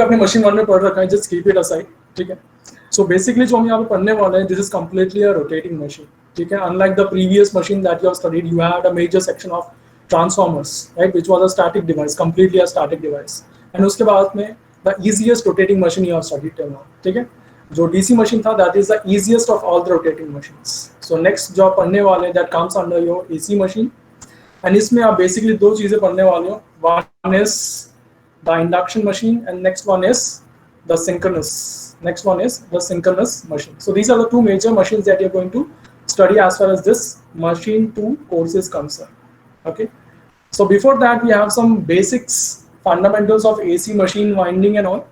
अपने machine one में पढ़ रखा है, जस्ट कीप इट असाइड, ठीक है। सो बेसिकली जो हम यहाँ पे पढ़ने वाले हैं, this is completely a rotating machine, ठीक है। Unlike the previous machine that you have studied, you had a major section of transformers, right, which was a static device, completely a static device, and उसके बाद में the easiest rotating machine you have studied till now, ठीक है। जो DC machine था, that is the easiest of all the rotating machines. So next जो आप पढ़ने वाले हैं, that comes under your AC machine, and इसमें आप बेसिकली दो चीजें पढ़ने वाले हो, one is the induction machine and next one is the synchronous machine. So these are the two major machines that you're going to study as far as this machine 2 course is concerned. Okay, so before that we have some basics, fundamentals of AC machine winding and all,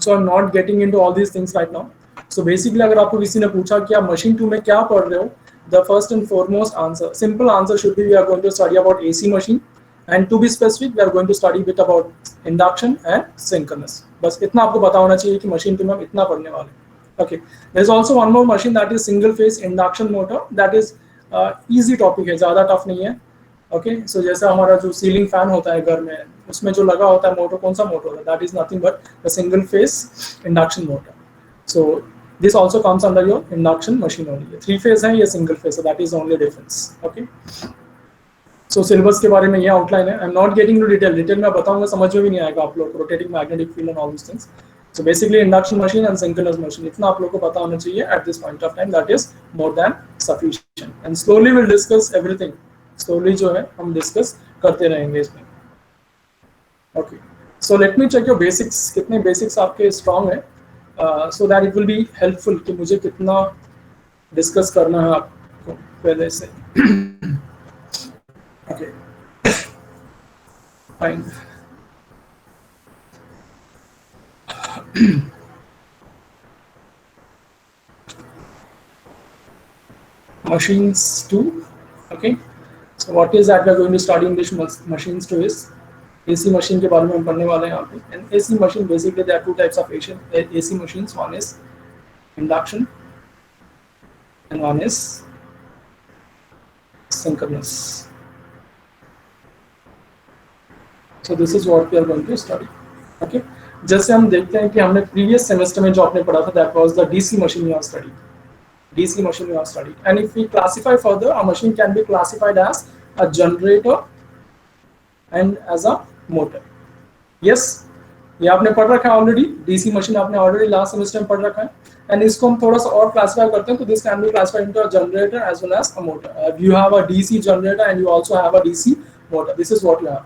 so I'm not getting into all these things right now. So basically अगर आपको किसी ने पूछा कि आप machine 2 में क्या पढ़ रहे हो, the first and foremost answer, simple answer should be we are going to study about AC machine, and to be specific we are going to study bit about induction and synchronous. बस इतना आपको पता होना चाहिए कि machine 2 में हम इतना पढ़ने वाले हैं। Okay, there is also one more machine that is single phase induction motor, that is easy topic है, ज़्यादा टफ नहीं है। ओके, सो जैसा हमारा जो सीलिंग फैन होता है घर में, उसमें जो लगा होता है मोटर, कौन सा मोटर होता है, that is nothing but the single phase induction motor. So this also comes under your induction machine only. 3 phase है, ये सिंगल फेज है, that is only difference. Okay, so syllabus के बारे में ये आउटलाइन है। I am not getting to detail में बताऊंगा, समझ में भी नहीं आएगा आप लोग को, rotating magnetic field and all this things. So basically induction machine and synchronous machine, इतना आप लोग को पता होना चाहिए at this point of time, that is more than sufficient. And slowly will discuss everything, slowly जो है हम डिस्कस करते रहेंगे इसमें। Okay, so let me check your basics, कितने बेसिक्स आपके स्ट्रांग है, so that it will be helpful कि मुझे कितना डिस्कस करना है आपको पहले से। Okay, fine. Machines 2. Okay, so what is that we are going to study in this machines 2 is AC machine के बारे में हम पढ़ने वाले हैं यहाँ पे। And AC machine basically there are two types of AC machines. One is induction and one is synchronous. So this is what we are going to study. Okay, जैसे हम देखते हैं कि हमने प्रीवियस सेमेस्टर में जो आपने पढ़ा था, that was the DC machine you have studied. DC machine you have studied, and if we classify further, a machine can be classified as a generator and as a motor. Yes, ये आपने पढ़ रखा है already, DC machine आपने already last semester में पढ़ रखा है, एंड इसको हम थोड़ा सा और क्लासिफाई करते हैं, तो this can be classified into a generator as well as a motor. You have a DC generator and you also have a DC motor, this is what you have.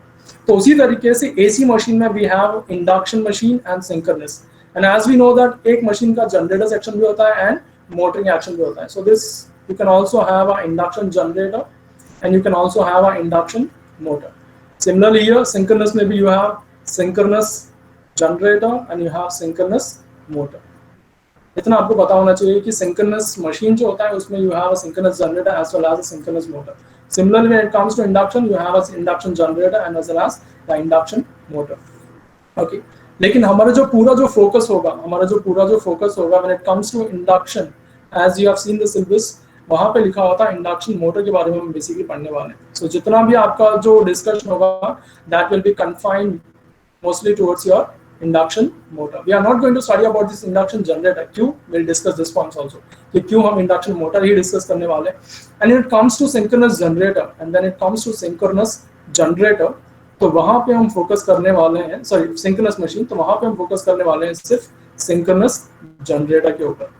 तो उसी तरीके से AC मशीन में we have induction machine and synchronous, and as we know that एक machine का generator section भी होता है एंड motoring action भी होता है। So this you can also have an induction generator and you can also have an induction motor. Similarly here synchronous में भी you have synchronous generator and you have synchronous motor. इतना आपको पता होना चाहिए कि synchronous machine जो होता है उसमें you have a synchronous generator as well as a synchronous motor. Similarly when it comes to induction you have an induction generator and as well as the induction motor. Okay. लेकिन हमारा जो पूरा जो focus होगा when it comes to induction, as you have seen the syllabus, वहाँ पे लिखा होता है इंडक्शन मोटर के बारे में हम बेसिकली पढ़ने वाले हैं। सो जितना भी आपका जो डिस्कशन होगा that will be confined mostly towards your induction motor. We are not going to study about this induction generator. क्यों? We'll discuss this points also कि क्यों हम इंडक्शन मोटर ही डिस्कस करने वाले हैं। And when it comes to synchronous generator and then it comes to synchronous generator, तो वहाँ पे हम फोकस करने वाले हैं, सॉरी सिंक्रोनस मशीन, तो वहाँ पे हम फोकस करने वाले हैं सिर्फ सिंक्रोनस जनरेटर के ऊपर।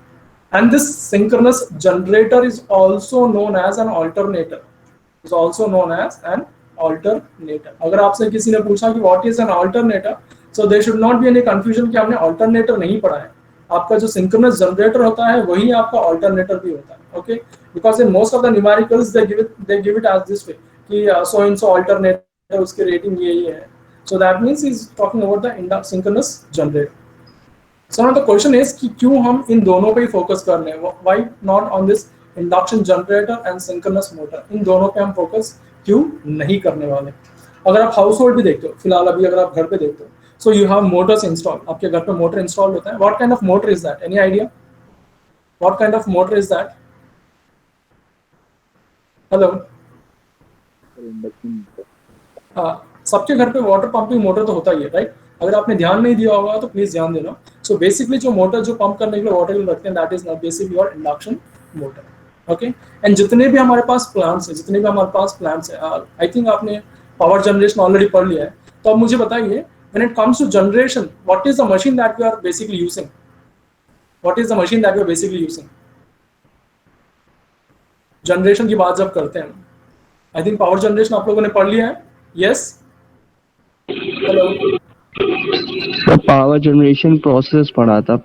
And this synchronous generator is also known as an alternator, अगर आपसे किसी ने पूछा कि what is an alternator, so there should not be any confusion कि आपने अल्टरनेटर नहीं पढ़ा है। आपका जो सिंक्रोनस जनरेटर होता है वही आपका अल्टरनेटर भी होता है। Okay, because in most of the numericals they give it as this way कि सो एंड सो अल्टरनेटर, उसकी रेटिंग यही है। So that means is talking about the synchronous generator. So now the question is कि क्यों हम इन दोनों पे ही focus कर रहे हैं, why not on this induction generator and synchronous motor, इन दोनों पे हम फोकस क्यों नहीं करने वाले। अगर आप हाउस होल्ड भी देखते हो, फिलहाल अभी अगर आप घर पे देखते हो, so you have Motors install, आपके घर पे मोटर इंस्टॉल होता है। What kind of motor is that, any idea what kind of motor is that? Hello, सबके घर पे वाटर पंपिंग मोटर तो होता ही है, राइट? अगर आपने ध्यान नहीं दिया होगा तो प्लीज ध्यान देना. सो बेसिकली जो मोटर जो पंप करने के लिए वाटर रखते हैं that is not basically your induction motor. Okay. And जितने भी हमारे पास प्लांट्स है आई थिंक आपने पावर जनरेशन ऑलरेडी पढ़ लिया है. तो अब मुझे बताइए when it comes to generation what is the machine that we are basically using? What is the machine that we are basically using? Generation की बात जब करते हैं आई थिंक पावर जनरेशन आप लोगों ने पढ़ लिया है. Yes. Hello. Power generation process पढ़ा था.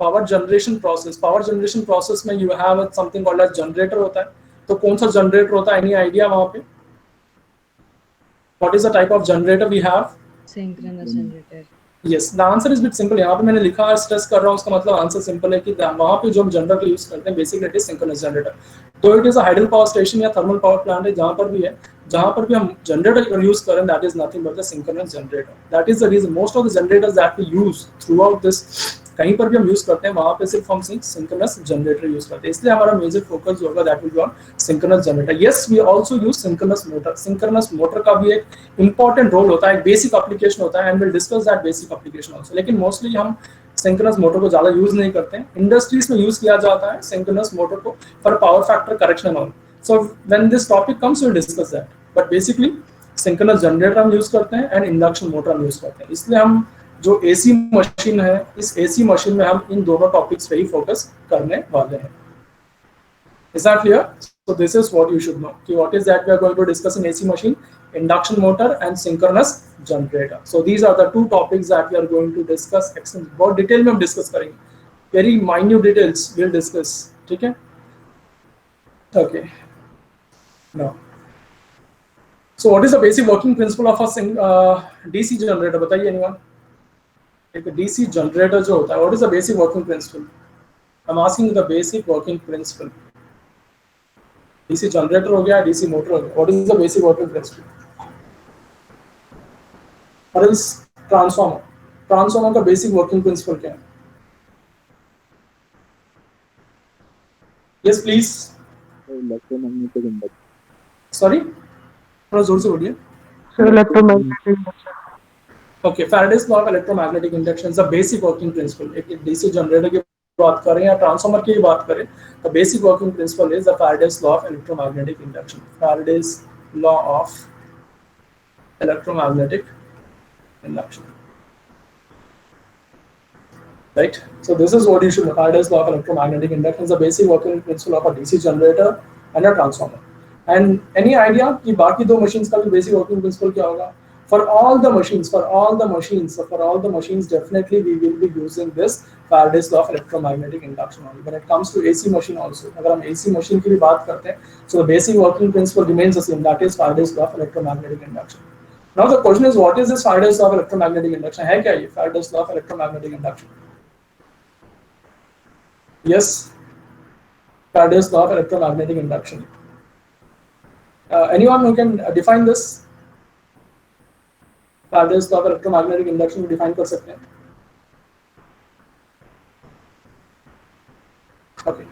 पावर जनरेशन प्रोसेस में you have something called as generator होता है. तो कौन सा जनरेटर होता है? एनी आइडिया वहां पे? What is the type of generator we have? Synchronous generator. Yes. The answer is bit simple. यहाँ पे मैंने लिखा स्ट्रेस कर रहा हूँ उसका मतलब आंसर सिंपल है कि वहां पे जो हम जनरेटर यूज करते हैं basically it is synchronous generator. तो it is a hydel power station या थर्मल पावर प्लांट है जहां पर भी हम जनरेटर यूज करें that is nothing but the synchronous generator. That is the reason most of the generators that we use throughout this कहीं पर भी हम यूज करते हैं वहां पे सिर्फ हम सिंक्रोनस जनरेटर यूज करते हैं. इसलिए हमारा मेजर फोकस जो होगा that will be on synchronous generator. Yes we also use synchronous motor. Synchronous motor का भी एक इंपॉर्टेंट रोल होता है, एक बेसिक एप्लीकेशन होता है and will discuss that basic application also. लेकिन मोस्टली हम सिंक्रोनस मोटर को ज्यादा यूज नहीं करते हैं. इंडस्ट्रीज में यूज किया जाता है सिंक्रोनस मोटर को for power factor correction all. So when this topic comes will discuss that. But basically synchronous generator हम यूज करते हैं एंड इंडक्शन मोटर हम यूज करते हैं. इसलिए हम जो एसी मशीन है इस एसी मशीन में हम इन दोनों टॉपिक्स पे ही फोकस करने वाले हैं. Is that clear? So this is what you should know कि what is that we are going to discuss in AC machine, induction motor and synchronous generator. So these are the two topics that we are going to discuss. बहुत detail में हम discuss करेंगे, very minute details will discuss. ठीक है. Okay. Now so what is the basic working principle of a DC generator? बताइए anyone. एक DC generator जो होता है what is the basic working principal? I am asking the basic working principal. DC generator हो गया, DC motor हो गया, what is the basic working principal? और इस ट्रांसफार्मर का बेसिक वर्किंग प्रिंसिपल क्या है? Yes please. Electromagnetic induction. Sorry थोड़ा जोर से बोलिए. Electromagnetic induction. Okay, Faraday's law of electromagnetic induction is the basic working principle. एक डीसी जनरेटर की बात करें या ट्रांसफार्मर की बात करें, the basic working principle is the Faraday's law of electromagnetic induction. Faraday's law of electromagnetic induction. Right? So this is what you should know. Faraday's law of electromagnetic induction is the basic working principle of a DC generator and a transformer. And any idea कि बाकी दो machines का भी basic working principle क्या होगा? For all the machines, definitely we will be using this Faraday's law of electromagnetic induction only. When it comes to AC machine also, अगर हम AC machine की भी बात करते हैं, so the basic working principle remains the same. That is Faraday's law of electromagnetic induction. Now the question is, what is this Faraday's law of electromagnetic induction? है क्या ये Faraday's law of electromagnetic induction? Yes, Faraday's law of electromagnetic induction. Anyone who can define this? Faraday's law of electromagnetic induction define कर सकते हैं? Okay,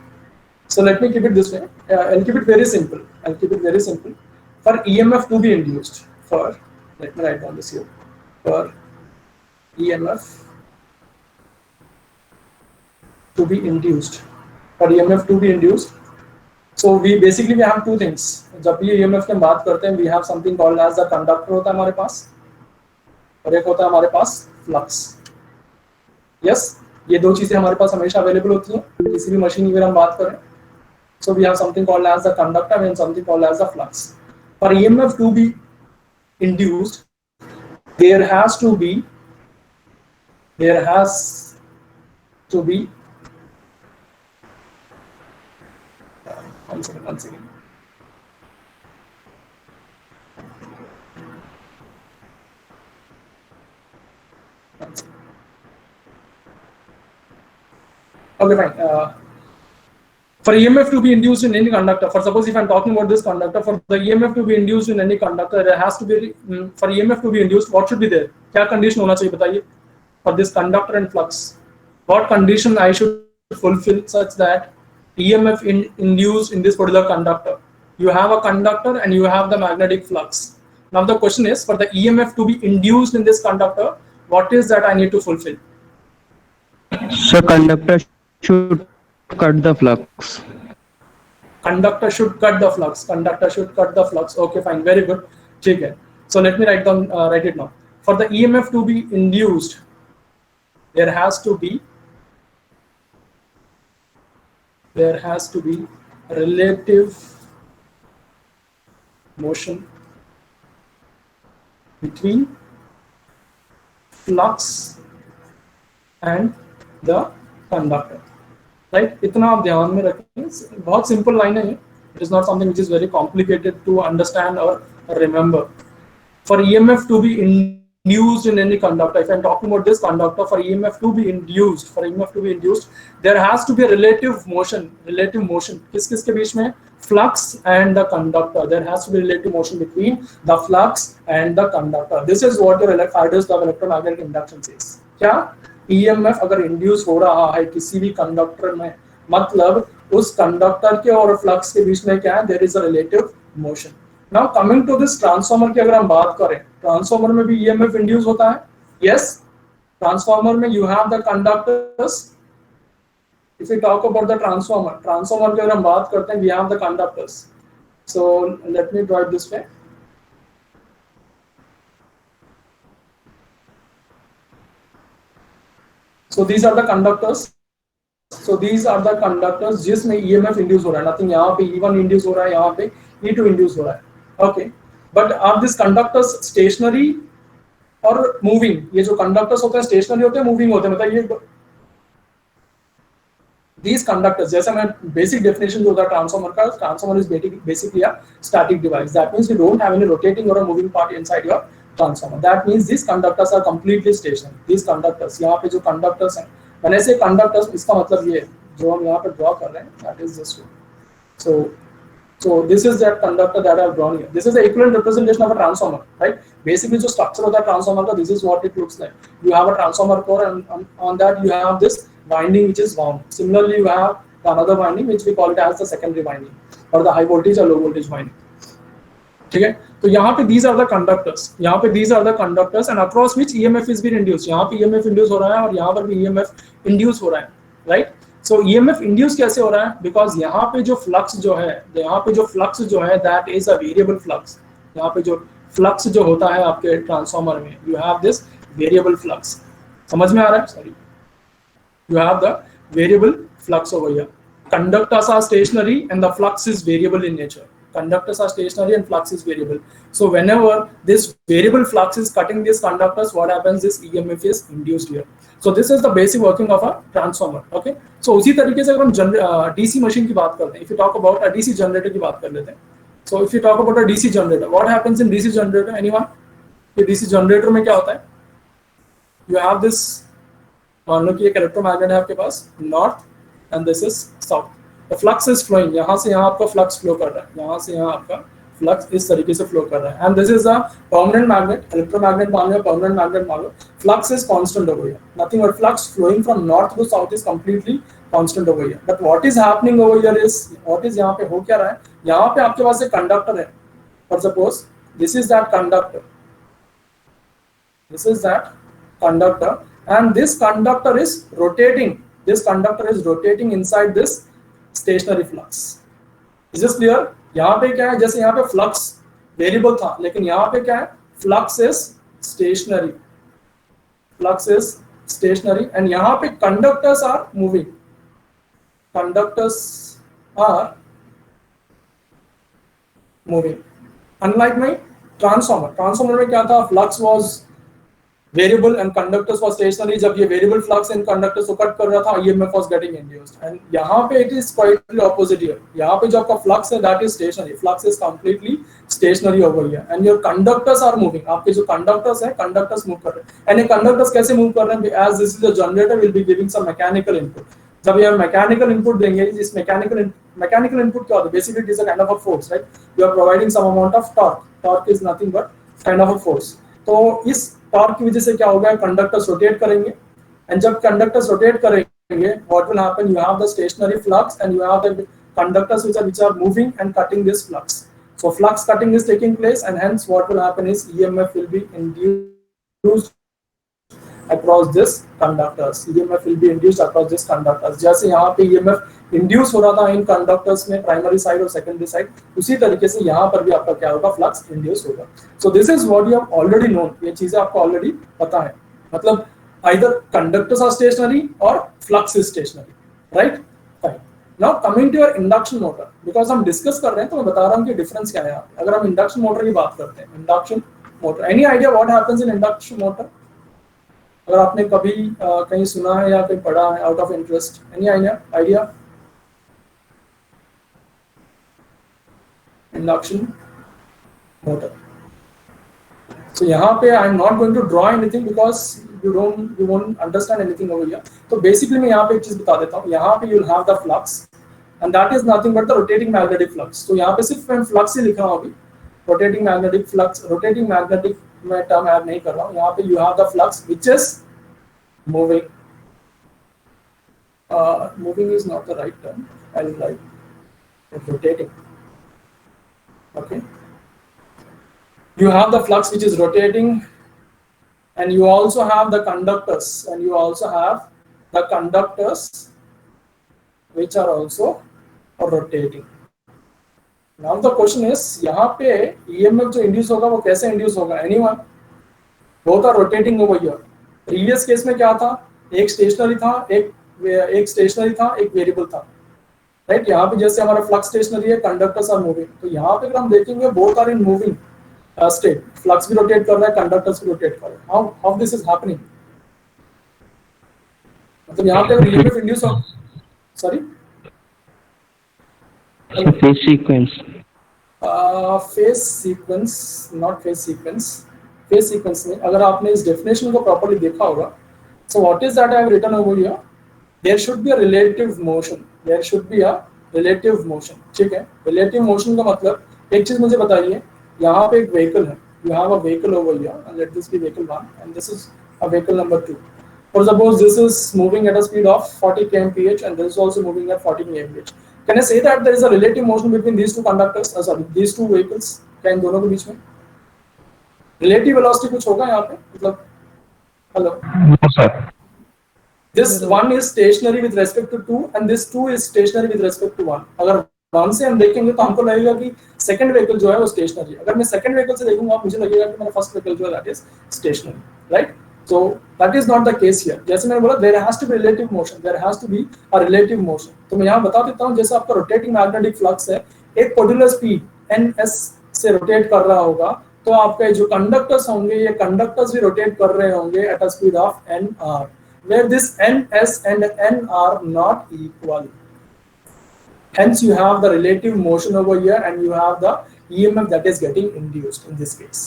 so let me keep it this way. I'll keep it very simple. For EMF to be induced, let me write down this here. For EMF to be induced, so we have two things. जब भी EMF की बात करते हैं, we have something called as the conductor होता है हमारे पास, और एक होता है हमारे पास फ्लक्स. यस, ये दो चीजें हमारे पास हमेशा अवेलेबल होती हैं किसी भी मशीन की हम बात करें. So we have something called as the conductor and something called as the flux. For EMF to be induced there has to be one second. Okay, fine. For EMF to be induced in any conductor, for suppose if I'm talking about this conductor, for the EMF to be induced in any conductor, there has to be for EMF to be induced, what should be there? क्या condition होना चाहिए बताइए? For this conductor and flux, what condition I should fulfill such that EMF induced in this particular conductor? You have a conductor and you have the magnetic flux. Now the question is, for the EMF to be induced in this conductor, what is that I need to fulfill? So conductor should cut the flux. Conductor should cut the flux. Conductor should cut the flux. Okay, fine, very good. ठीक है. So let me write it now. For the EMF to be induced, there has to be relative motion between flux and the conductor. Right? इतना आप ध्यान में रखें. बहुत simple line है. It is not something which is very complicated to understand or remember. For EMF to be induced in any conductor, if I am talking about this conductor, for EMF to be induced, there has to be a relative motion. किस के बीच में? Flux and the conductor. There has to be relative motion between the flux and the conductor. This is what your Faraday's law of electromagnetic induction says. क्या? EMF अगर induce हो रहा है किसी भी कंडक्टर में, मतलब उस कंडक्टर के और फ्लक्स के बीच में क्या है? There is a relative motion. Now coming to this transformer की अगर हम बात करें, ट्रांसफार्मर में भी EMF इंड्यूस होता है. यस, ट्रांसफार्मर में you have the conductors. If you talk about the transformer की अगर हम बात करते हैं, we have the conductors. So let me draw it this way. So these are the conductors जिसमें EMF इंड्यूस हो रहा है. नथिंग यहाँ पे E1 इंड्यूस हो रहा है, यहाँ पे E2 इंड्यूस हो रहा है. Okay, but are this conductors stationary और मूविंग? ये जो कंडक्टर्स होते हैं स्टेशनरी होते हैं, मूविंग होते हैं. मतलब ये these conductors, जैसे मैं बेसिक डेफिनेशन जो होता है ट्रांसफार्मर का, transformer is basically a static device. That means you don't have any rotating और a moving part inside your transformer. That means these conductors are completely stationary. These conductors, यहाँ पे जो conductors हैं, मैंने से कंडक्टर्स, इसका मतलब ये जो हम यहाँ पे ड्रॉ कर रहे हैं, that is this one. So this is that conductor that I have drawn here. This is the equivalent representation of a transformer, right? Basically, जो structure होता है ट्रांसफार्मर का, this is what it looks like. You have a transformer core, and on that you have this winding which is wound. Similarly, you have another winding which we call it as the secondary winding or the high voltage or low voltage winding. ठीक है? तो यहाँ पे these are the conductors, and across which EMF is being induced. यहाँ पे EMF induce हो रहा है और यहाँ पर भी EMF induce हो रहा है, right? So EMF induce कैसे हो रहा है? Because यहाँ पे जो फ्लक्स जो है that is a variable flux. यहाँ पे जो फ्लक्स जो होता है आपके ट्रांसफार्मर में, you have this variable flux. समझ में आ रहा है? Sorry, you have the variable flux over here. Conductors are stationary and the flux is variable in nature. Conductors are stationary and flux is variable. So whenever this variable flux is cutting these conductors, what happens? This EMF is induced here. So this is the basic working of a transformer. Okay. So उसी तरीके से अगर हम DC machine की बात करते हैं, if you talk about a DC generator की बात कर लेते हैं. So if you talk about a DC generator, what happens in DC generator? Anyone? ये DC generator में क्या होता है? You have this, मान लो कि एक इलेक्ट्रोमैग्नेट है आपके पास, north and this is south. The flux is flowing. यहाँ से यहाँ आपका फ्लक्स फ्लो कर रहा है, यहाँ से यहाँ आपका फ्लक्स इस तरीके से फ्लो कर रहा है. And this is a permanent magnet. Electromagnet मान लो, परमानेंट मैग्नेट मान लो. Flux is constant over here. Nothing but flux flowing from north to south is completely constant over here. But what is happening over here is, what is यहाँ पे हो क्या रहा है? यहाँ पे आपके पास एक कंडक्टर है. For suppose this is that conductor, and this conductor is rotating inside this stationary flux. Is this clear? यहाँ पे क्या है? जैसे यहाँ पे फ्लक्स वेरिएबल था, लेकिन यहाँ पे क्या है? फ्लक्स इज स्टेशनरी एंड यहाँ पे conductors are moving. Unlike my transformer में क्या था? Flux was variable and conductors was stationary. जब ये वेरिएबल फ्लक्स इन कंडक्टर्स को कट कर रहा था, EMF was getting induced. And यहाँ पे it is quietly opposite here. यहाँ पे जो आपका फ्लक्स है that is stationary. Flux is completely stationary over here and your conductors are moving. आपके जो कंडक्टर्स है, कंडक्टर्स मूव कर रहे हैं. एंड ये कंडक्टर्स कैसे मूव कर रहे हैं? As this is a generator, will be giving some mechanical input. जब ये मैकेनिकल इनपुट देंगे, इस मैकेनिकल इनपुट क्या होता है? Basically it is a kind of a force, right? You are providing some amount of torque. Torque is nothing but kind of a force. तो इस torque की वजह से क्या होगा? कंडक्टर्स रोटेट करेंगे एंड जब कंडक्टर्स रोटेट करेंगे, what will happen? You have the stationary flux and you have the conductors which are moving and cutting this flux. So flux cutting is taking place, and hence what will happen is EMF will be induced across this conductors. EMF will be induced across this conductors. जैसे यहाँ पे EMF induce हो रहा था इन conductors में primary side और secondary side, उसी तरीके से यहाँ पर भी आपका क्या होगा, flux induce होगा. So this is what you have already known. ये चीजें आपको already पता है. मतलब either conductors are stationary or flux is stationary, right? Fine. Now coming to your induction motor, because हम discuss कर रहे हैं तो मैं बता रहा हूँ कि difference क्या है यहाँ पे. अगर हम induction motor की बात करते हैं, induction motor, any idea what happens in induction motor? अगर आपने कभी कहीं सुना है या कहीं पढ़ा है, out of interest, any idea? Induction motor. So यहाँ पे I am not going to draw anything because you won't understand anything over here. तो बेसिकली मैं यहाँ पे एक चीज बता देता हूँ. यहाँ पे you will have the flux and that is nothing but the rotating magnetic flux. तो यहाँ पे सिर्फ मैं फ्लक्स ही लिख रहा हूँ अभी. Rotating magnetic flux, rotating magnetic मैं टर्म ऐड नहीं कर रहा हूँ. यहाँ पे you have the flux which is moving. Moving is not the right term. I will write rotating. Okay. You have the flux which is rotating, and you also have the conductors, and you also have the conductors which are also rotating. Now the question is, यहाँ पे EMF जो induce होगा वो कैसे induce होगा? Anyone? Both are rotating over here. Previous case में क्या था, एक स्टेशनरी था, एक स्टेशनरी था, एक वेरिएबल था, राइट? यहाँ पे जैसे हमारा फ्लक्स स्टेशनरी है, कंडक्टर्स आर मूविंग. तो यहाँ पे अगर हम देखेंगे both are in moving state. Flux भी रोटेट कर रहा है, कंडक्टर्स भी रोटेट कर रहे हैं. How this is happening? मतलब यहाँ पे अगर ईएमएफ इंड्यूस हो, sorry phase sequence, phase sequence, not phase sequence. Phase sequence में अगर आपने इस डेफिनेशन को प्रॉपर्ली देखा होगा, so what is that I have written over here, there should be a relative motion. There should be a relative motion. ठीक है, relative motion का मतलब, एक चीज मुझे बताइए, यहाँ पे एक व्हीकल है, you have a vehicle over here and let this be vehicle 1 and this is a vehicle number 2. For suppose this is moving at a speed of 40 kmph and this is also moving at 40 kmph. Can I say that there is a relative motion between these two conductors, these two vehicles? क्या इन दोनों के बीच में relative velocity कुछ होगा यहाँ पे? मतलब hello sir, this one is stationary with respect to 2 and this 2 is stationary with respect to 1. अगर 1 से हम देखेंगे तो हमको लगेगा कि सेकंड व्हीकल जो है वो स्टेशनरी है. अगर मैं सेकंड व्हीकल से देखूंगा मुझे लगेगा कि मेरा फर्स्ट व्हीकल जो है that is stationary, right? So that is not the case here. जैसे मैंने बोला there has to be relative motion, there has to be a relative motion. तो मैं यहाँ बता देता हूँ, जैसे आपका रोटेटिंग मैग्नेटिक फ्लक्स है, एक पर्टिकुलर स्पीड ns से रोटेट कर रहा होगा, तो आपके जो कंडक्टर्स होंगे, ये कंडक्टर्स भी रोटेट कर रहे होंगे eight a speed of nr, where this ns and n are not equal. Hence you have the relative motion over here and you have the EMF that is getting induced in this case.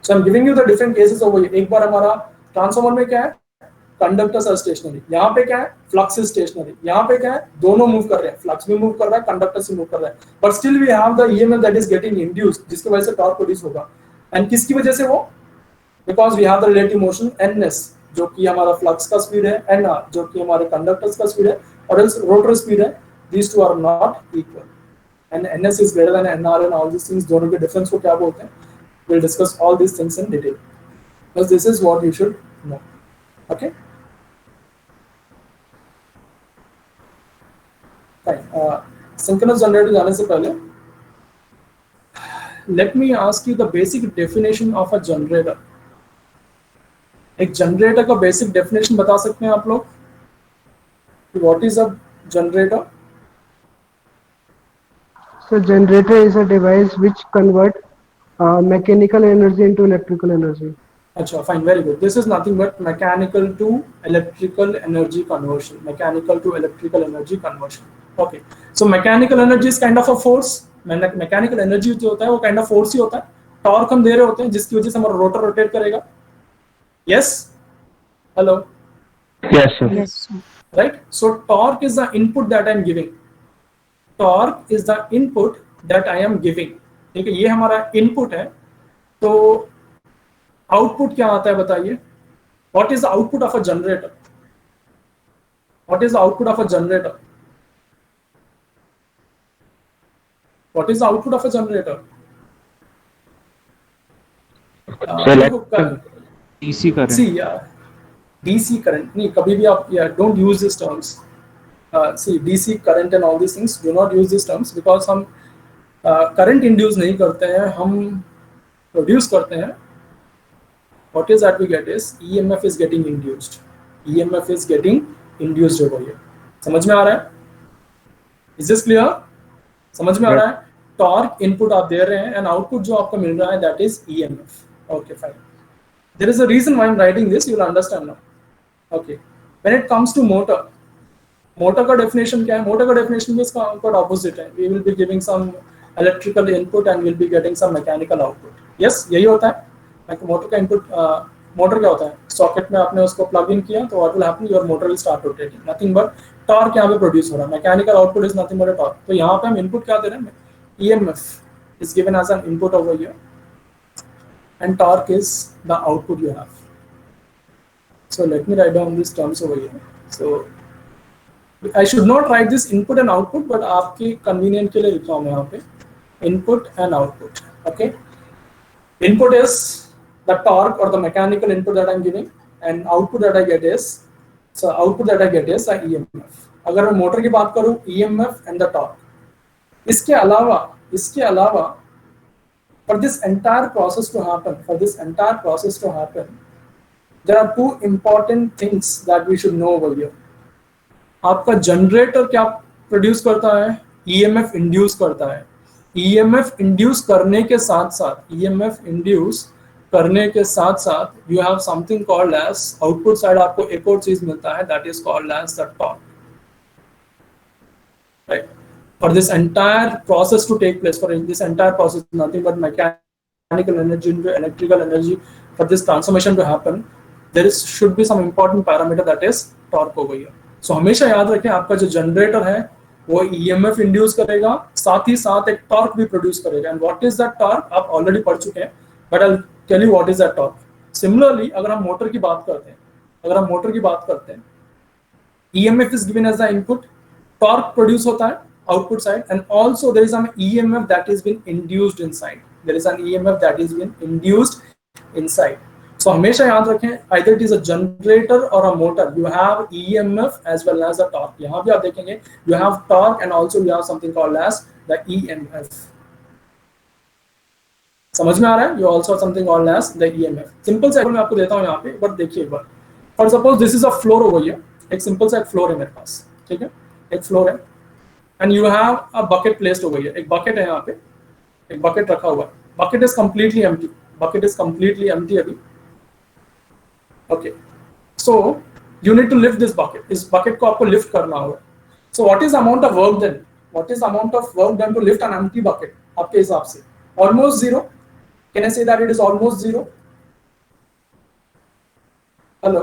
So I'm giving you the different cases over here. एक बार हमारा transformer में क्या है, conductors are stationary. यहाँ पे क्या है, flux is stationery. यहाँ पे क्या है, दोनों मूव कर रहे हैं, फ्लक्स भी मूव कर रहा है, कंडक्टर्स भी मूव कर रहा है, but still we have the EMF that is getting induced, जिसकी वजह से टॉर्क प्रोड्यूस होगा. एंड किसकी वजह से वो? Because we have the relative motion ns, जो कि हमारा फ्लक्स का स्पीड है, nr जो कि हमारे कंडक्टर्स का स्पीड है, और एल्स रोटर स्पीड है. These two are not equal and ns is greater than nr and all this things. दोनों के डिफरेंस को क्या बोलते हैं, we'll discuss all these things in detail, because this is what you should know. Okay, fine. Synchronous generator जाने से पहले let me ask you the basic definition of a generator. एक जनरेटर का बेसिक डेफिनेशन बता सकते हैं आप लोग? What is a generator? So generator is a device which convert mechanical energy into electrical energy. अच्छा, fine, very good. This is nothing but mechanical to electrical energy conversion. Mechanical to electrical energy conversion. Okay. So mechanical energy is kind of a force. Mechanical energy जो होता है वो kind of force ही होता है. Torque हम दे रहे होते हैं जिसकी वजह से हमारा रोटर रोटेट करेगा. Yes? Hello? yes sir, Yes, sir. Right? So torque is the input that I am giving. Torque is the input that I am giving. ठीक है, ये हमारा इनपुट है. तो आउटपुट क्या आता है बताइए? What is the output of a generator? What is the output of a generator? What is the output of a generator? So देखो DC current. See DC current नहीं, कभी भी आप don't use this terms. See DC current and all this things, do not use this terms because हम current induce नहीं करते हैं, हम प्रोड्यूस करते हैं. What is that we get is EMF is getting induced. EMF is getting induced over here. समझ में आ रहा है? Is this clear? समझ में आ रहा है? Torque input आप दे रहे हैं and output जो आपको मिल रहा है that is EMF. Okay, fine. There is a reason why I'm writing this. You will understand now. Okay. When it comes to motor, motor का definition क्या है? Motor का definition is इसका opposite है. We will be giving some electrical input and we'll be getting some mechanical output. Yes, यही होता है. Motor का इनपुट, मोटर क्या होता है? सॉकेट में आपने उसको प्लग इन किया तो what will happen, your motor will start rotating. Nothing but torque यहाँ पे प्रोड्यूस हो रहा है. Mechanical output is nothing but torque. तो यहाँ पे हम इनपुट क्या दे रहे हैं? EMF is given as an input over here and torque is the output you have. So let me write down these terms over here. So I should not write this input and output, but आपकी convenient के लिए लिखा हूँ मैं यहाँ पे input and output. Okay, input is the torque or the mechanical input that I'm giving, and output that I get is a EMF. अगर मैं मोटर की बात करूँ, EMF and the torque. इसके अलावा for this entire process to happen, there are two important things that we should know over here. आपका generator क्या produce करता है? EMF इंड्यूस करता है. EMF इंड्यूस करने के साथ you have something called as output side. आपको एक और चीज मिलता है, that is called as the torque. Right? For this entire process to take place, for this entire process, nothing but mechanical energy into electrical energy, for this transformation to happen, should be some important parameter, that is torque over here. So हमेशा याद रखें, आपका जो generator है वो EMF induce करेगा, साथ ही साथ एक टॉर्क भी प्रोड्यूस करेगा. And what is that torque आप ऑलरेडी पढ़ चुके हैं, but I will tell you what is that torque. Similarly अगर हम मोटर की बात करते हैं, EMF is given as the input, torque produce होता है output side, and also there is an EMF that is been induced inside. So हमेशा याद रखें, either it is a generator or a motor, you have EMF as well as a torque. यहाँ भी आप देखेंगे you have torque and also you have something called as the EMF. समझ में आ रहा है? You also have something called as the EMF. Simple सा मैं आपको देता हूँ यहाँ पे, बट देखिए एक बार. For suppose this is a floor over here. एक सिंपल सा एक फ्लोर है मेरे पास, ठीक है? एक फ्लोर है, and you have a bucket placed over here. एक बकेट है यहाँ पे, एक बकेट रखा हुआ है. Bucket is completely empty अभी. Okay, so you need to lift this bucket. इस bucket को आपको lift करना होगा. So what is the amount of work then? What is the amount of work done to lift an empty bucket? आपके हिसाब से almost zero. Can I say that it is almost zero? Hello.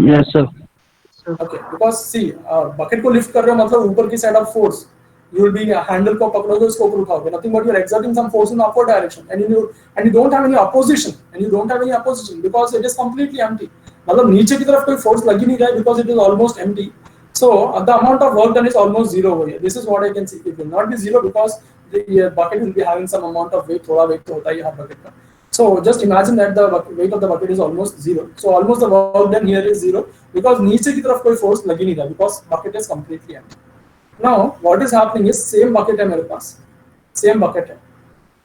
Yes, sir. Okay, because see, bucket को lift कर रहे हो मतलब ऊपर की side of force. You will be handle को पकड़ोगे, उसको ऊपर उठाओगे. Nothing but you are exerting some force in the upward direction, and you don't have any opposition, because it is completely empty. मतलब नीचे की तरफ कोई force लग ही नहीं रहा है because it is almost empty. So the amount of work done is almost zero over here. This is what I can see. It will not be zero because the bucket will be having some amount of weight. थोड़ा weight तो होता ही है हर bucket का. So just imagine that the weight of the bucket is almost zero. So almost the work done here is zero because नीचे की तरफ कोई force लग ही नहीं रहा because bucket is completely empty. Now what is happening is same bucket है मेरे पास, same bucket है,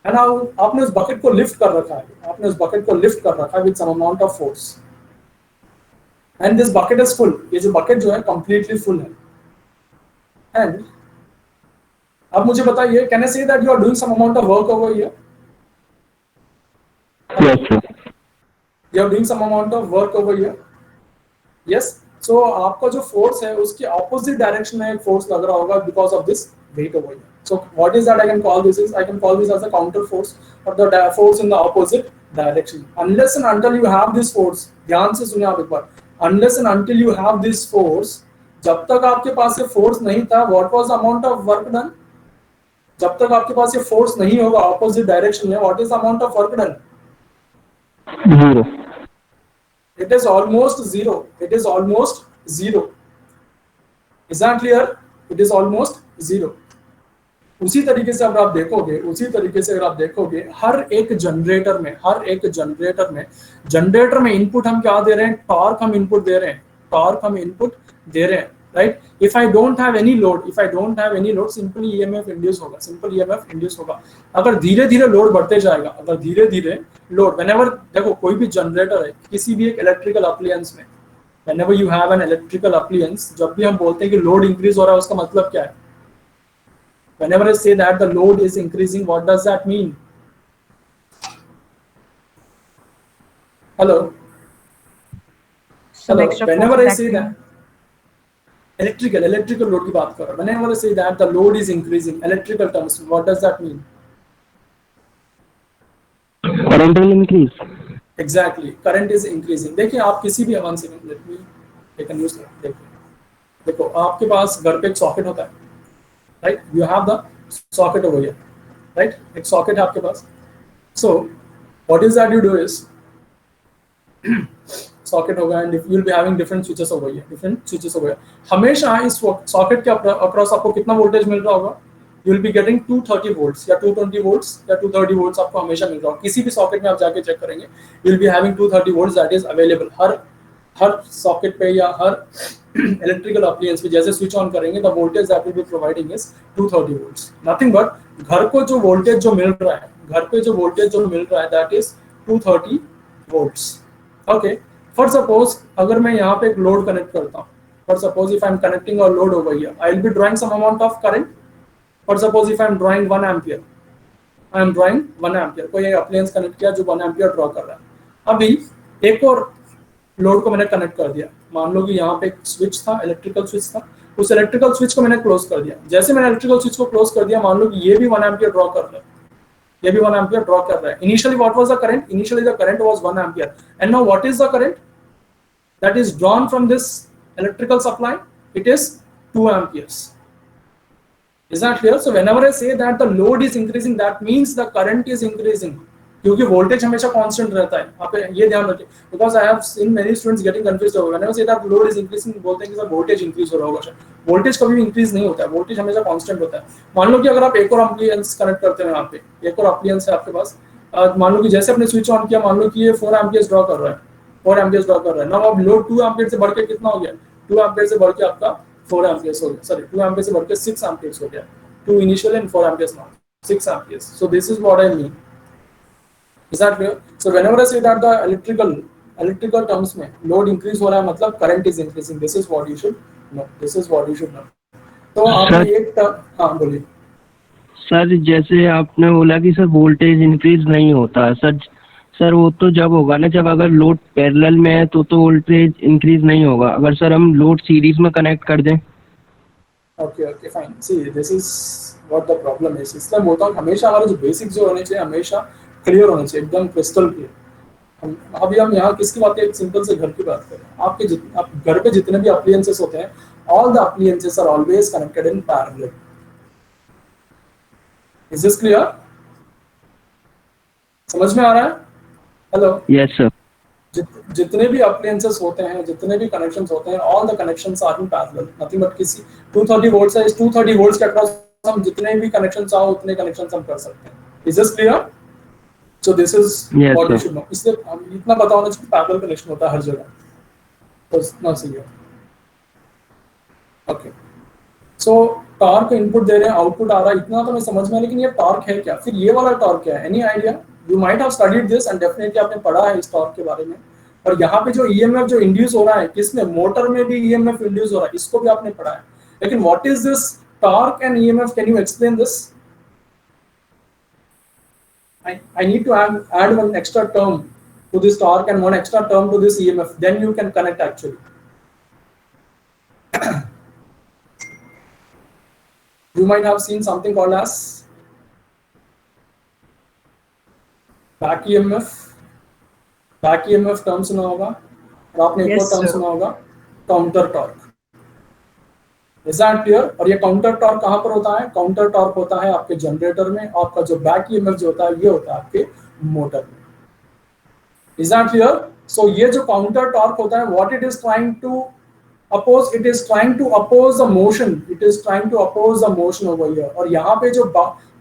and now आपने उस bucket को lift कर रखा है, with some amount of force, and this bucket is full. ये जो bucket जो है completely full है, and अब मुझे बताइए, can I say that you are doing some amount of work over here? Yes, sir. You are doing some amount of work over here. Yes. So आपका जो force है उसके opposite direction में एक force लग रहा होगा because of this weight over here. So what is that I can call this as a counter force, or the force in the opposite direction. Unless and until you have this force, ध्यान से सुनिए आप एक बार. Unless and until you have this force, जब तक आपके पास ये force नहीं था, what was the amount of work done? जब तक आपके पास ये force नहीं होगा opposite direction में, what is the amount of work done? Zero. It is almost zero. Is that clear? It is almost zero. उसी तरीके से अगर आप देखोगे हर एक जनरेटर में जनरेटर में इनपुट हम क्या दे रहे हैं, टॉर्क हम इनपुट दे रहे हैं, right. If I don't have any load simply EMF induce होगा। अगर धीरे धीरे लोड बढ़ते जाएगा, व्हेनेवर देखो कोई भी जनरेटर है किसी भी एक इलेक्ट्रिकल अप्लायंस में, whenever you have an electrical appliance, जब भी हम बोलते हैं कि लोड इंक्रीज हो रहा है उसका मतलब क्या है? Whenever I say that the load is increasing, what does that mean? Hello. Whenever I say that electrical load की बात कर रहा हूँ. Whenever I say that the load is increasing, electrical terms, what does that mean? Current will increase. Exactly, current is increasing. देखिए आप किसी भी let me take a news. देखो आपके पास घर पे एक सॉकेट होता है, right? You have the socket over here, right? एक socket है आपके पास. So what is that you do is socket होगा and if you'll be having different switches over here. हमेशा इस socket के across आपको कितना voltage मिल रहा होगा? You will be getting 230 volts या 220 volts या 230 volts आपको हमेशा मिल रहा होगा. किसी भी socket में आप जाके चेक करेंगे, you will be having 230 volts that is available. हर सॉकेट पे या हर इलेक्ट्रिकल अप्लायंस पे जैसे स्विच ऑन करेंगे the voltage that will be providing is 230 volts, nothing but घर को जो वोल्टेज जो मिल रहा है that is 230 volts. Okay, for suppose अगर मैं यहाँ पे एक लोड कनेक्ट करता हूँ, for suppose if I am connecting a load over here, I will be drawing some amount of current. For suppose if I M drawing 1 ampere, कोई appliance connect किया जो 1 एम्पियर ड्रॉ कर रहा है. अभी एक और लोड को मैंने कनेक्ट कर दिया, मान लो कि यहाँ पे एक स्विच था, इलेक्ट्रिकल स्विच था, उस इलेक्ट्रिकल स्विच को मैंने क्लोज कर दिया. जैसे मैंने इलेक्ट्रिकल स्विच को क्लोज कर दिया, मान लो कि ये भी 1 एम्पियर ड्रॉ कर रहा है, initially what was the current? Initially the current was 1 ampere and now what is the current that is drawn from this electrical supply? It is 2 amperes. Is that clear? So whenever I say that the load is increasing, that means the current is increasing, क्योंकि voltage हमेशा constant रहता है. आप ये ध्यान रखिए, because I have seen many students getting confused over whenever say that load is increasing, बोलते हैं कि सर वोल्टेज इंक्रीज हो रहा होगा. वोल्टेज कभी भी इंक्रीज नहीं होता है, वोल्टेज हमेशा कांस्टेंट होता है. मान लो कि अगर आप एक और अप्लायंस कनेक्ट करते हैं, यहाँ पे एक और अप्लायंस है आपके पास, मान लो कि जैसे आपने स्विच ऑन किया, मान लो कि ये 4 एम्पियर्स ड्रॉ कर रहा है. नाउ अब लोड 2 एम्पियर से बढ़ के कितना हो गया? 2 एम्पियर से बढ़ के आपका 4 एम्पियर्स हो गया, सॉरी 2 एम्पियर से बढ़ के 6 एम्पियर्स हो गया. 2 initial and 4 amperes now 6 amperes. So this is what I mean. Is that clear? So whenever I say that the electrical terms में load increase हो रहा है, मतलब current is increasing. This is what you should know. तो आपने एक हाँ बोलिए सर. जैसे आपने बोला कि सर वोल्टेज इंक्रीज नहीं होता है सर वो तो जब होगा ना जब अगर लोड पैरेलल में है तो वोल्टेज इंक्रीज नहीं होगा. अगर सर हम लोड सीरीज में कनेक्ट कर दें. Okay fine. See this is what the problem is. इसलिए बोलता हूँ हमेशा हमारे जो बेसिक्स जो होने चाहिए हमेशा क्लियर होना चाहिए, एकदम क्रिस्टल क्लियर. अभी हम यहाँ किसकी बात है? एक सिंपल से घर की बात करें. आप घर पे जितने भी अप्लायंसेस होते हैं, all the appliances are always connected in parallel. Is this clear? समझ में आ रहा है? हेलो. Yes sir. जितने भी अप्लायंसेस होते हैं, जितने भी कनेक्शंस होते हैं, all the connections are in parallel. Nothing but किसी 230 वोल्ट्स है, इस 230 वोल्ट्स के अक्रॉस हम जितने भी कनेक्शंस चाहो उतने कनेक्शंस हम कर सकते हैं. Is this clear? So this is what you should know. इसलिए हम इतना पता होना चाहिए पैरेलल कनेक्शन होता है हर जगह, तो ना सही है. ओके, सो टॉर्क इनपुट दे रहे हैं, आउटपुट आ रहा है, इतना तो मैं समझ में. लेकिन ये टॉर्क है क्या? फिर ये वाला टॉर्क क्या है? Any idea? You might have studied this and definitely आपने पढ़ा है इस टॉर्क के बारे में. और यहाँ पे जो ईएमएफ जो इंड्यूस हो रहा है, किसमें? मोटर में भी ईएमएफ इंड्यूस हो रहा है, इसको भी आपने पढ़ा है. लेकिन what is this torque and EMF? Can you explain this? I need to add one extra term to this torque and one extra term to this EMF. Then you can connect actually. You might have seen something called as back EMF. Back EMF term सुना होगा, और आपने एक और term सुना होगा counter torque. Is that clear? और ये काउंटर टॉर्क कहाँ पर होता है? काउंटर टॉर्क होता है आपके जनरेटर में, और आपका जो बैक ईएमएफ जो होता है ये होता है आपके मोटर में. Is that clear? So ये जो काउंटर टॉर्क होता है, what it is trying to oppose, it is trying to oppose the motion, it is trying to oppose the motion over here. और यहाँ पे जो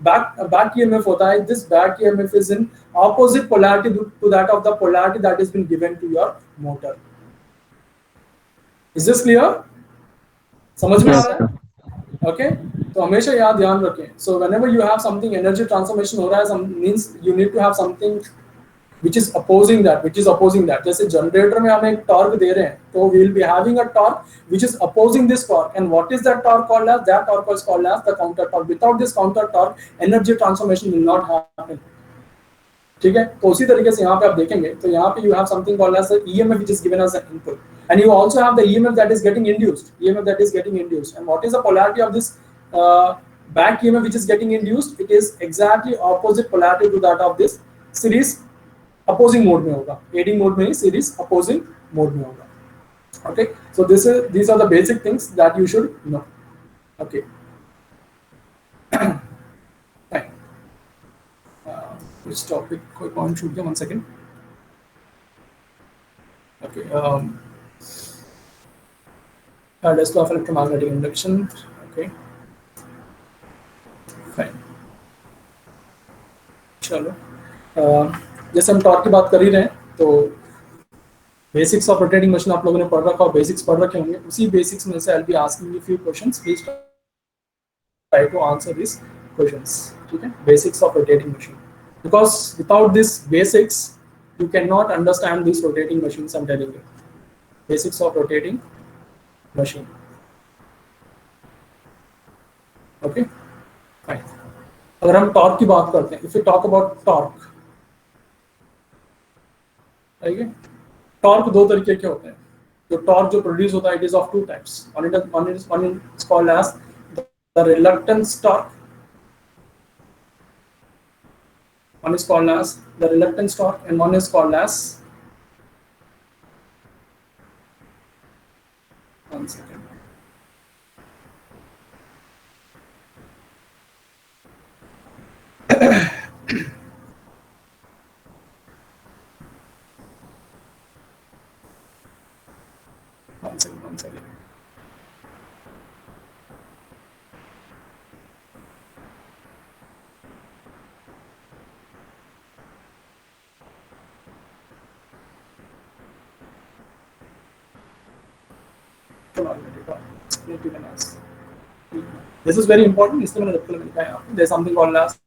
back EMF होता है, this back EMF is in opposite polarity to that of the polarity that has been given to your motor. Is this clear? समझ में आ रहा है? Okay, तो हमेशा याद ध्यान रखें. So whenever you have something energy transformation हो रहा है, means you need to have something which is opposing that, जैसे जनरेटर में हम एक टॉर्क दे रहे हैं, तो we will be having a torque which is opposing this torque, and what is that torque called as? That torque is called as the counter torque. Without this counter torque, energy transformation will not happen. ठीक है, तो उसी तरीके से यहाँ पे आप देखेंगे, तो यहाँ पे you have something called as the EMF which is given as an input, and you also have the EMF that is getting induced, and what is the polarity of this back EMF which is getting induced? It is exactly opposite polarity to that of this series opposing mode में होगा, aiding mode में ही series opposing mode में होगा. Okay, so these are the basic things that you should know. Okay. Fine. Which topic? कोई point छूट गया? 1 second. Okay. Desk of electromagnetic induction. Okay. Fine. चलो. जैसे हम टॉर्क की बात कर ही रहे हैं, तो बेसिक्स ऑफ रोटेटिंग मशीन आप लोगों ने पढ़ रखा और बेसिक्स पढ़ रखे होंगे. उसी बेसिक्स में से I will be asking you few questions. Please try to answer this questions. ठीक है, basics of rotating machine, because without this basics you can not understand this rotating machines. I am telling you, basics of rotating machine. Okay, fine. अगर हम torque की बात करते हैं, if you talk about torque, torque दो तरीके के होते हैं. जो टॉर्क जो प्रोड्यूस होता है, it is of two types. one is called as the reluctance torque. One is called as the reluctance torque, and one is called as, one second. One second. This is very important. There's something called as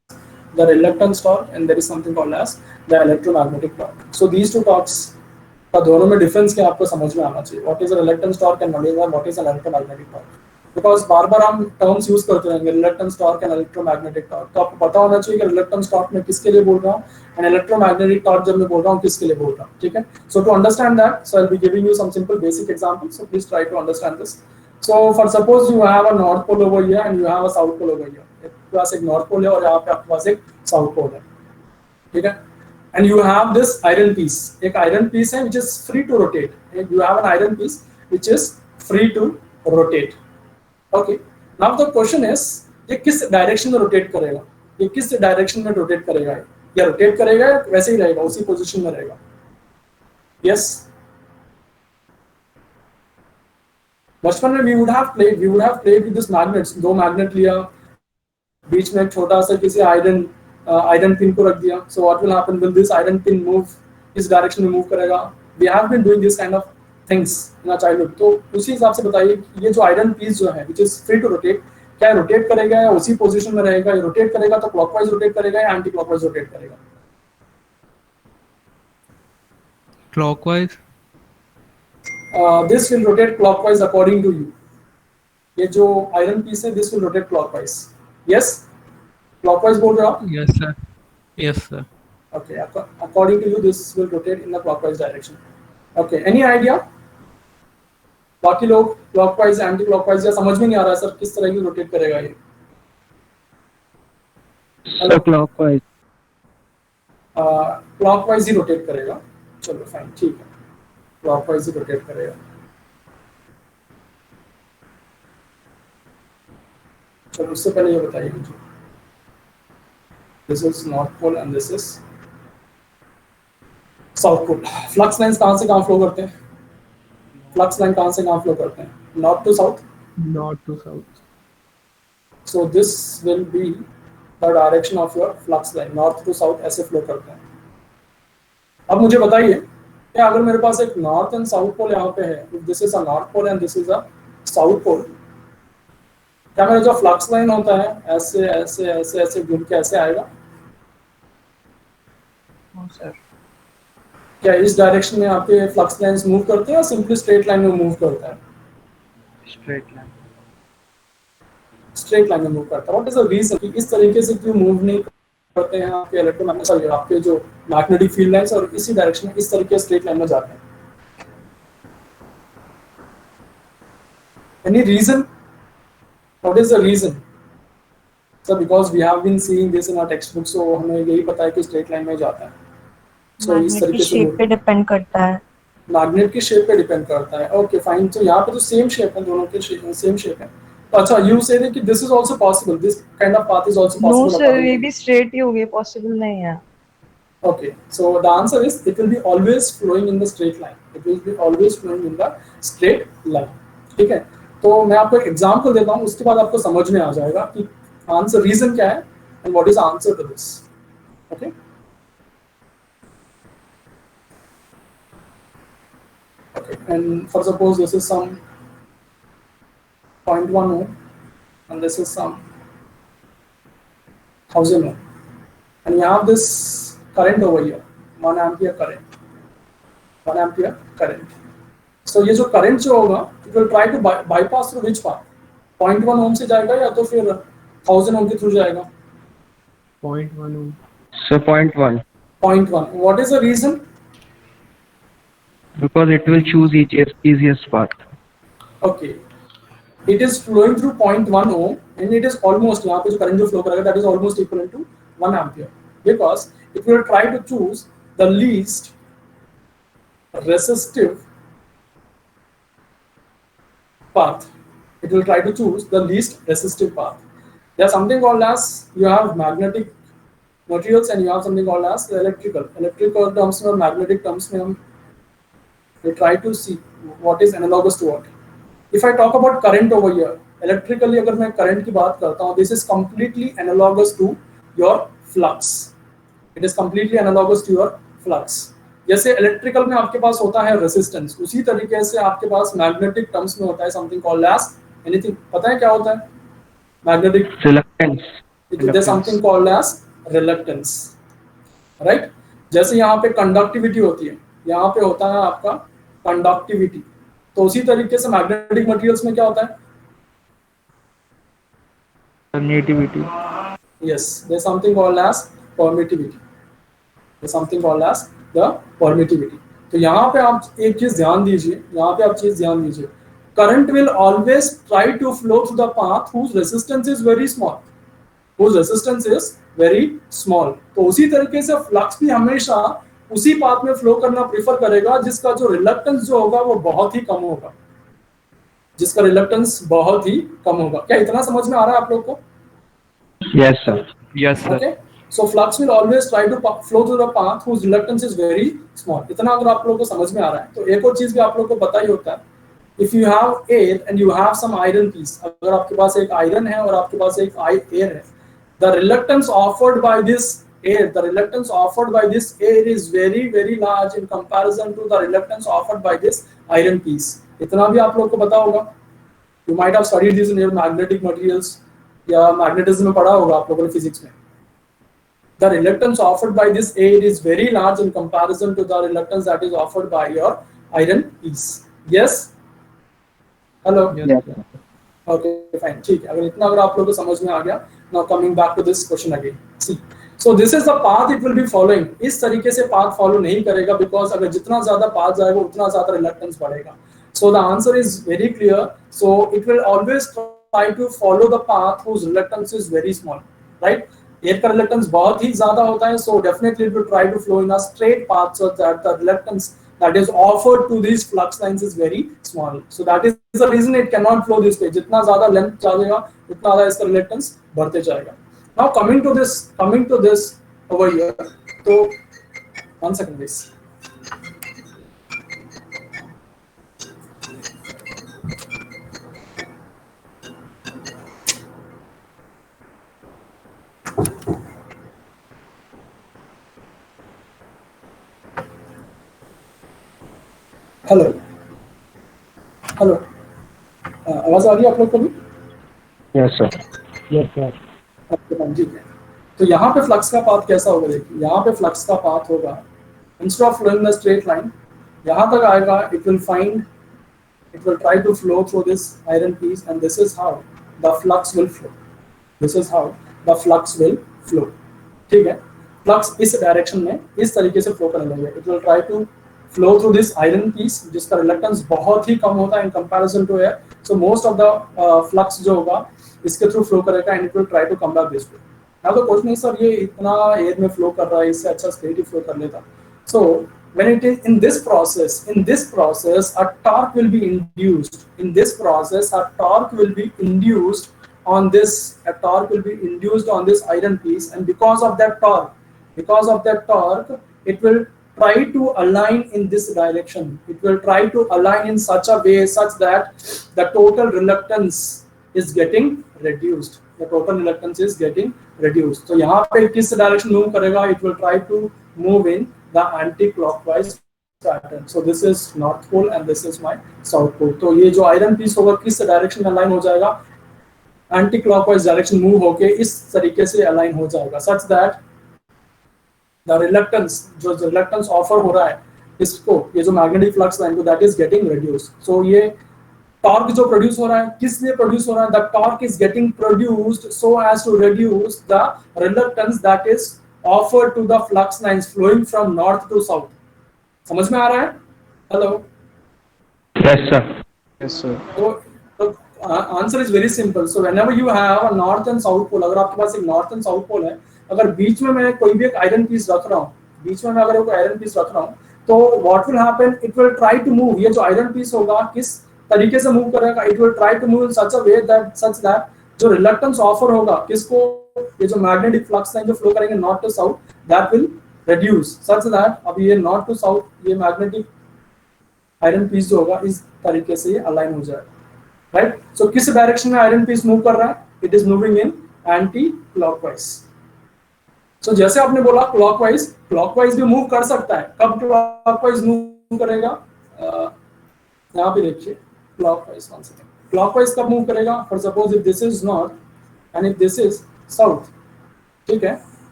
the reluctance torque, and there is something called as the electromagnetic torque. So these two torques का दोनों में difference क्या आपको समझ में आना चाहिए. What is a reluctance torque and what is an electromagnetic torque. Because बार बार हम टर्म्स यूज करते रहेंगे, reluctance torque and electromagnetic torque. तो आपको पता होना चाहिए कि रिलक्टेंस टॉर्क में किसके लिए बोल रहा हूँ, एंड इलेक्ट्रोमैग्नेटिक टॉर्क जब मैं बोल रहा हूँ किसके लिए बोल रहा हूँ. ठीक है, so to understand that, so I will be giving you some simple basic examples. So please try to understand this. So for suppose you have a north pole over here and you have a south pole over here. आपके पास एक north pole है और यहाँ पे आपके पास एक साउथ पोल है. ठीक है, and you have this iron piece. एक iron piece है which is free to rotate. You have an iron piece which is free to rotate. Okay. Now the question is, ये किस डायरेक्शन में rotate करेगा? ये किस डायरेक्शन में rotate करेगा? या रोटेट करेगा वैसे ही रहेगा, उसी पोजीशन में रहेगा? Yes. बचपन में we would have played with this magnets. दो मैग्नेट लिया, बीच में एक छोटा सा किसी आयरन पिन को रख दिया. So what will happen, will this iron pin move, इस डायरेक्शन में मूव करेगा. We have been doing this kind of things in our childhood. तो उसी हिसाब से बताइए ये जो आयरन पीस जो है which is free to rotate, क्या रोटेट करेगा या उसी पोजीशन में रहेगा? रोटेट करेगा तो क्लॉकवाइज रोटेट करेगा या एंटी क्लॉकवाइज रोटेट करेगा? Clockwise. This will rotate clockwise according to you. ये जो आयरन पीस है this will rotate clockwise. Yes, clockwise बोल रहे हो आप? Yes sir. Yes sir. Okay, according to you this will rotate in the clockwise direction. Okay, any idea? बाकी लोग clockwise anti clockwise या समझ में नहीं आ रहा है सर किस तरह की रोटेट करेगा ये? Sir clockwise. क्लॉकवाइज ही रोटेट करेगा. चलो फाइन, ठीक है, क्लॉकवाइज ही रोटेट करेगा. चलो उससे पहले ये बताइए मुझे, this is north pole and this is south pole. Flux lines कहाँ से कहाँ फ्लो करते हैं? फ्लक्स लाइन कहाँ से कहाँ फ्लो करते हैं, north to south, North to south. So this will be the direction of your flux line, north to south ऐसे फ्लो करते हैं। अब मुझे बताइए क्या अगर मेरे पास एक नॉर्थ एंड साउथ पोल यहाँ पे है, this is a north pole and this is a south pole, क्या मेरा जो फ्लक्स लाइन होता है ऐसे ऐसे ऐसे ऐसे घूम के ऐसे आएगा? क्या इस डायरेक्शन में आपके फ्लक्स लाइंस मूव करते हैं या सिंपली स्ट्रेट लाइन में मूव करता है? स्ट्रेट लाइन में मूव करता है। व्हाट इज द रीजन कि इस तरीके से क्यों मूव नहीं करते हैं आपके इलेक्ट्रोमैग्नेटिक, सॉरी आपके जो मैग्नेटिक फील्ड लाइंस, और इसी डायरेक्शन में इस तरीके स्ट्रेट लाइन में जाते हैं? Any reason? What is the reason? Sir because we have been seeing this in our textbook, so हमें यही पता है कि स्ट्रेट लाइन में जाता है। सो इस मैग्नेट की तरीके से शेप पे डिपेंड करता है। मैग्नेट की शेप पे डिपेंड करता है। ओके फाइन, तो यहाँ पे तो सेम शेप है, दोनों के सेम शेप है। तो अच्छा, यू से कि this is also possible, this kind of path is also no possible? Sir, ये भी स्ट्रेट ही होगी, पॉसिबल नहीं है। Okay, so the answer is it will be always flowing in the straight line. It will be always flowing in the straight line. ठीक है, तो मैं आपको एक एग्जांपल देता हूँ, उसके बाद आपको समझ में आ जाएगा कि आंसर रीजन क्या है and what is answer to this. Okay, okay, and for suppose this is some 0.1 ohm and this is some 1000 ohm, and you have this current over here, 1 ampere current, 1 ampere current. So ये जो current जो होगा, it will try to bypass through which path? 0.1 ohm से जाएगा या तो फिर 1000 ohm के थ्रू जाएगा? 0.1 ohm. So 0.1, 0.1. What is the reason? because it will choose easiest path. Okay, it is flowing through 0.1 ohm and it is almost, यहाँ पे जो current जो flow करेगा that is almost equivalent to 1 ampere, because it will try to choose the least resistive path. It will try to choose the least resistive path. There's something called as, you have magnetic materials and you have something called as electrical. Electrical terms में और magnetic terms में हम we try to see what is analogous to what. If I talk about current over here, electrically अगर मैं current की बात करता हूँ, this is completely analogous to your flux. It is completely analogous to your flux. जैसे electrical में आपके पास होता है रेजिस्टेंस, उसी तरीके से आपके पास मैग्नेटिक टर्म्स में होता है समथिंग कॉल्ड एज एनीथिंग। पता है क्या होता है magnetic? Reluctance. There is something called as reluctance, right? जैसे यहाँ पे कंडक्टिविटी होती है, यहाँ पे होता है आपका कंडक्टिविटी, तो उसी तरीके से मैग्नेटिक मटेरियल्स में क्या होता है? Permittivity. Yes, there is something called as permittivity. There is something called as the permittivity. तो यहाँ पे आप एक चीज ध्यान दीजिए, यहाँ पे आप चीज ध्यान दीजिए, current will always try to flow through the path whose resistance is very small, whose resistance is very small. तो उसी तरीके से फ्लक्स भी हमेशा उसी पाथ में फ्लो करना प्रेफर करेगा जिसका जो रिलक्टेंस जो होगा वो बहुत ही कम होगा, जिसका रिलक्टेंस बहुत ही कम होगा। क्या इतना समझ में आ रहा है आप लोग को? Yes, sir. Yes, sir. Okay, so flux will always try to flow through the path whose reluctance is very small. इतना अगर आप लोगों को समझ में आ रहा है तो एक और चीज भी आप लोग को पता ही होता है, if you have air and you have some iron piece, अगर आपके पास एक आयरन है और आपके पास एक एयर है, the reluctance offered by this air, the reluctance offered by this air is very very large in comparison to the reluctance offered by this iron piece. इतना भी आप लोग को पता होगा, you might have studied this in your magnetic materials या magnetism में पढ़ा होगा आप लोगों ने फिजिक्स में। The reluctance offered by this air is very large in comparison to the reluctance that is offered by your iron piece. Yes? Hello? Yes, sir. Okay, fine. ठीक है, अगर इतना अगर आप लोगों को समझ में आ गया, now coming back to this question again. See, so this is the path it will be following. इस तरीके से path follow नहीं करेगा because अगर जितना ज़्यादा path जाएगा उतना ज़्यादा reluctance बढ़ेगा. So the answer is very clear. So it will always try to follow the path whose reluctance is very small, right? Air का reluctance बहुत ही ज़्यादा होता है, so definitely it will try to flow in a straight path so that the reluctance that is offered to these flux lines is very small. So that is the reason it cannot flow this way. जितना ज़्यादा length जाएगा उतना ज़्यादा इसका reluctance बढ़ते जाएगा. Now coming to this over here. तो one second please. Hello hello, आवाज आ रही है आप लोग को भी? Yes sir. Yes sir. ठीक है। तो यहाँ पे फ्लक्स का पाथ कैसा होगा, देखिए यहाँ पे फ्लक्स का पाथ होगा, instead of flowing the straight line यहाँ तक आएगा, it will try to flow through this iron piece, and this is how the flux will flow. This is how the flux will flow. ठीक है, flux इस direction में इस तरीके से फ्लो करने लगेगा. It will try to flow through this iron piece जिसका रिलक्टेंस बहुत ही कम होता है in comparison to air. So most of the flux जो होगा इसके थ्रू फ्लो करेगा and it will try to come back this way. Now the question is sir ये इतना एयर में फ्लो कर रहा है, इससे अच्छा स्ट्रेट ही फ्लो कर लेता. सो when it is in this process a torque will be induced. In this process a torque will be induced on this iron piece, and because of that torque it will try to align in this direction. It will try to align in such a way such that the total reluctance is getting reduced. So यहाँ पे किस direction move करेगा? It will try to move in the anti-clockwise pattern. So this is north pole and this is my south pole. तो ये जो iron piece होगा किस direction में अलाइन हो जाएगा? एंटी क्लॉकवाइज डायरेक्शन मूव होके इस तरीके से अलाइन हो जाएगा, such that the reluctance offer हो रहा है इसको, ये जो मैग्नेटिक फ्लक्स लाइन को, दैट इज गेटिंग रिड्यूस्ड. सो ये टॉर्क जो प्रोड्यूस हो रहा है, किस लिए प्रोड्यूस हो रहा है? The torque is getting produced so as to reduce the reluctance that is offered to the flux lines flowing from north to south. समझ में आ रहा है? Hello. Yes sir. Yes, sir. तो answer is very simple. So whenever you have a north and south pole, अगर आपके पास एक नॉर्थ एंड साउथ पोल है, अगर बीच में मैं कोई भी एक आयरन पीस रख रहा हूँ, तो what will happen? It will try to move. ये जो आयरन पीस होगा किस तरीके से मूव करेगा? It will try to move in such a way that जो रिलक्टेंस ऑफर होगा किसको, ये जो मैग्नेटिक फ्लक्स लाइन जो फ्लो करेंगे north to south, that will reduce such that अब ये नॉर्थ टू साउथ ये मैग्नेटिक आयरन पीस जो होगा इस तरीके से ये अलाइन हो जाएगा. राइट. सो किस डायरेक्शन में आयरन पीस मूव कर रहा है? It is moving in anti clockwise. So जैसे आपने बोला क्लॉकवाइज भी मूव कर सकता है. कब क्लॉकवाइज मूव करेगा? यहाँ पे देखिए क्लॉकवाइज कब मूव करेगा? For suppose if this is north and if this is south. ठीक है,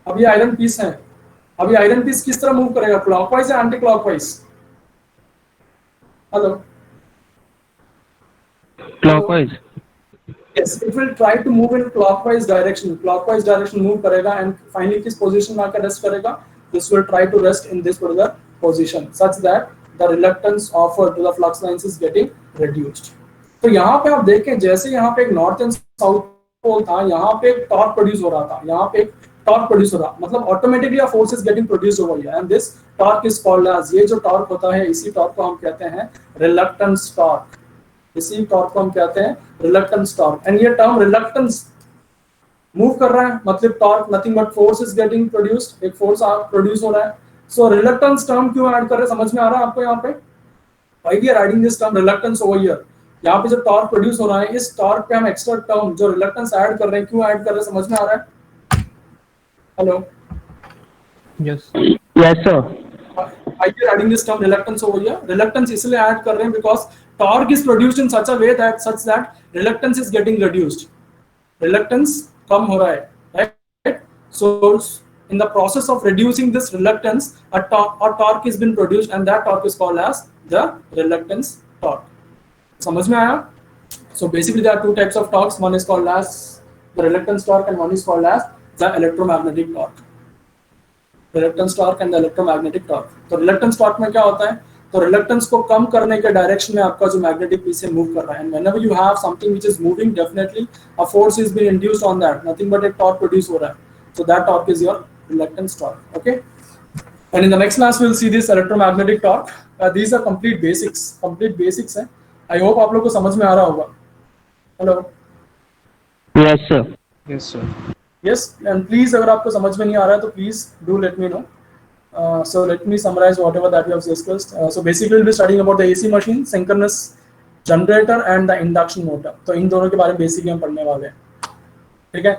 अब ये आयरन पीस है. अब ये आयरन पीस किस तरह मूव करेगा? क्लॉकवाइज या anti clockwise? Hello. Clockwise. Yes, it will try to move in clockwise direction move करेगा and finally किस position में आकर rest करेगा? This will try to rest in this particular position such that the reluctance offered to the flux lines is getting reduced. तो यहाँ पे आप देखें, जैसे यहाँ पे एक नॉर्थ एंड साउथ पोल था, यहाँ पे एक टॉर्क प्रोड्यूस हो रहा था, मतलब automatically a force is getting produced over here and this torque is called as, ये जो टॉर्क होता है इसी टॉर्क को हम कहते हैं रिलक्टेंस टॉर्क. इसी टॉर्क को हम कहते हैं रिलक्टेंस टॉर्क. एंड ये टर्म रिलक्टेंस मूव कर रहा है, मतलब torque nothing but force is getting produced, एक फोर्स प्रोड्यूस हो रहा है. सो रिलक्टेंस टर्म क्यों ऐड कर रहे हैं? समझ में आ रहा है आपको? यहाँ पे why we are adding this term reluctance over here? यहाँ पे जो टॉर्क प्रोड्यूस हो रहा है, इस टॉर्क पे हम एक्स्ट्रा टर्म जो रिलक्टेंस ऐड कर रहे हैं, क्यों ऐड कर रहे हैं? समझ में आ रहा है? Hello. Yes. Yes sir. Why we are adding this term reluctance over here? Reluctance इसलिए ऐड कर रहे हैं because torque is produced in such a way that reluctance is getting reduced. Reluctance कम हो रहा है, right? So in the process of reducing this reluctance, a torque has been produced, and that torque is called as the reluctance torque. समझ में आया? So basically there are two types of torques. One is called as the reluctance torque, and one is called as the electromagnetic torque. Reluctance torque and the electromagnetic torque. तो reluctance torque में क्या होता है? तो reluctance को कम करने के direction में आपका जो मैग्नेटिक पीस है मूव कर रहा है. And whenever you have something which is moving, definitely a force is being induced on that, nothing but एक टॉर्क प्रोड्यूस हो रहा है. So that torque is your reluctance torque. Okay, and in the next class we will see this electromagnetic torque. These are complete basics है. I hope आप लोग को समझ में आ रहा होगा. Hello. Yes sir. Yes, sir. Yes, and please अगर आपको समझ में नहीं आ रहा है तो please do let me know. So let me summarize whatever that we have discussed. So basically we'll be studying about the AC machine, synchronous generator and the induction motor. तो इन दोनों के बारे में बेसिकली हम पढ़ने वाले हैं. ठीक है.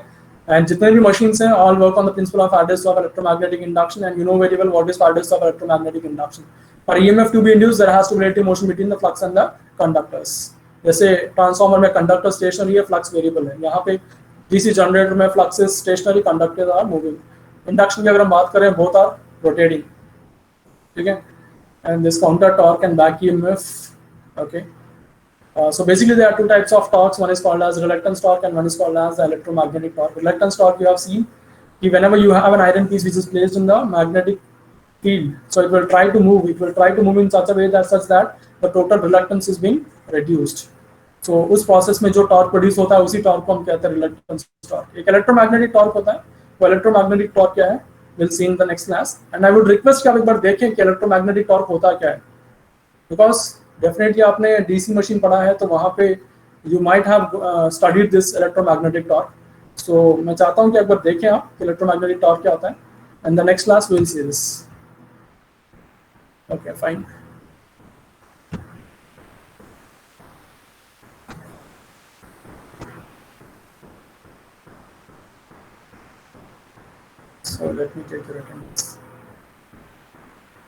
And जितने भी machines हैं all work on the principle of Faraday's law of electromagnetic induction, and you know very well what is Faraday's law of electromagnetic induction. For EMF to be induced, there has to be relative motion between the flux and the conductors. जैसे transformer में conductor stationary है, flux variable है, यहाँ पे DC generator में flux is stationary, conductor are moving. Induction की अगर हम बात करें, बोथ आर रोटेटिंग. ठीक है. And this counter torque and back EMF. Okay. So basically there are two types of torques. One is called as reluctance torque and one is called as the electromagnetic torque. Reluctance torque, you have seen कि whenever you have an iron piece which is placed in the magnetic field, so it will try to move. It will try to move in such a way that the total reluctance is being reduced. So उस process में जो torque produce होता है, उसी torque को हम कहते हैं reluctance torque. एक electromagnetic torque होता है. वो electromagnetic torque क्या है? We'll see in the next class. And I would request कि आप एक बार देखें कि electromagnetic torque होता क्या है. Because डेफिनेटली आपने डीसी मशीन पढ़ा है, तो वहाँ पे you might have studied this electromagnetic torque. So मैं चाहता हूँ कि एक बार देखें आप इलेक्ट्रोमैग्नेटिक टॉर्क क्या होता है. And the next class will see this. Okay, fine. So let me take your attendance.